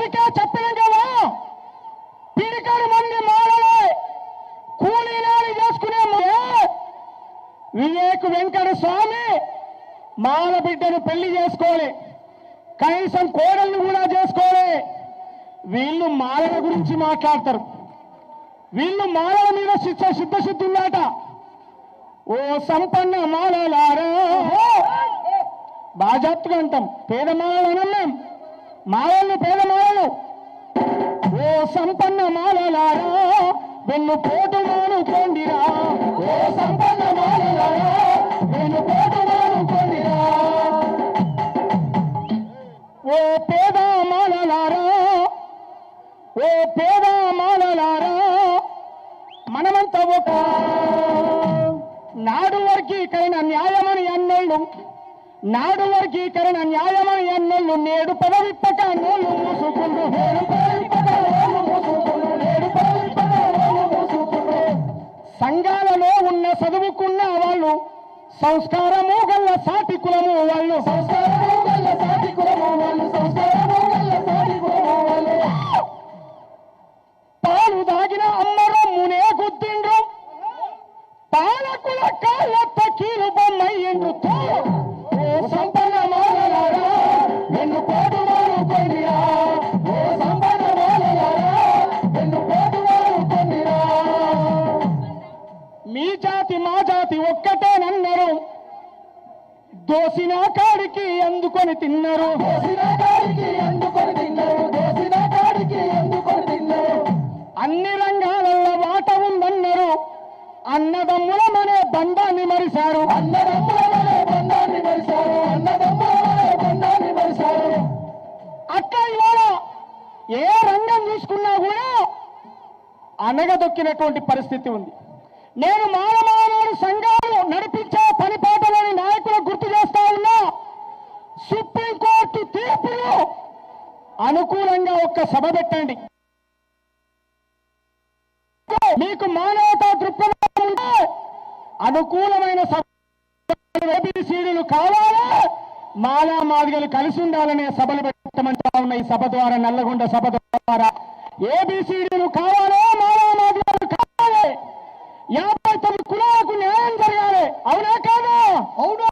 అందుకే చెప్పిన కదా, పిడికడి మంది మాలలే కూలీనాలు చేసుకునే వివేక్ వెంకట స్వామి మాల బిడ్డను పెళ్లి చేసుకోలే, కనీసం కోడల్ని కూడా చేసుకోలే. వీళ్ళు మాలల గురించి మాట్లాడతారు. వీళ్ళు మాలల మీద సిద్ధశుద్ధి ఉందాట. ఓ సంపన్న మాలలారా, బాజాప్తుగా అంటాం, పేద మాలలు అనం, మాలలు పేద మాలలు. ఓ సంపన్న మాలలారా వెన్ను పోటు మానుకోండిరా, ఓ సంపన్న మాలలారా వెన్ను పోటు మానుకోండిరా. ఓ పేద మాలలారా, ఓ పేద మాలలారా, మనమంతా ఒక నాడు వర్గీకరణ న్యాయమని అన్నోళ్ళు, నాడు వర్గీకరణ న్యాయమని అన్నోళ్ళు నేడు పదవిప్పక నోళ్ళు మూసుకుంటూ, సంఘాలలో ఉన్న చదువుకున్న వాళ్ళు సంస్కారము గల్ల సాటి కులము వాళ్ళు, సంస్కారము గల్ల సాటి కులము వాళ్ళు, సంస్కారము గల్ల సాటి కులము వాళ్ళు. పాలు దాగిన అమ్మరమ్మునే గుద్దిండ్రు, పాలకుల కాళ్ళ కీలు బొమ్మయ్యిండ్రు. ఓ సంపన్న మాలలారా వెన్ను పోటు మానుకోండిరా, ఓ సంపన్న మాలలారా వెన్ను పోటు మానుకోండిరా. మీ జాతి మా జాతి ఒక్కటేనన్నారు, దోసిన కాడికి అందుకొని తిన్నారు, దోసిన కాడికి అందుకొని తిన్నారు, దోసిన కాడికి అందుకొని తిన్నారు. అన్ని రంగాలలో వాట ఉందన్నారు, అన్నదమ్ములమనే బంధాన్ని మరిశారు, అన్నదమ్ములమనే బంధాన్ని మరిశారు, అన్నదమ్ములమనే బంధాన్ని మరిశారు. అట్లా ఇవాళ ఏ రంగం చూసుకున్నా కూడా అనగదొక్కినటువంటి పరిస్థితి ఉంది. నేను మానమానవుడు సంఘాలు నడిపించే పనిపాటలోని నాయకులకు గుర్తు చేస్తా ఉన్నా, సుప్రీంకోర్టు తీర్పును అనుకూలంగా ఒక్క సభ పెట్టండి. మీకు మానవతా దృక్పథం ఉంటే అనుకూలమైన సభ, ఏబిసిడీలు కావాలా, మాలా మాదిగలు కలిసి ఉండాలనే సభలు పెట్టమంటా ఉన్న ఈ సభ ద్వారా, నల్లగొండ సభ ద్వారా ఏబిసిడీలు కావాలా, మాలా మాదిగలు కావాలి, 59 కులాలకు న్యాయం జరగాలి. అవునా కాదా? అవునా?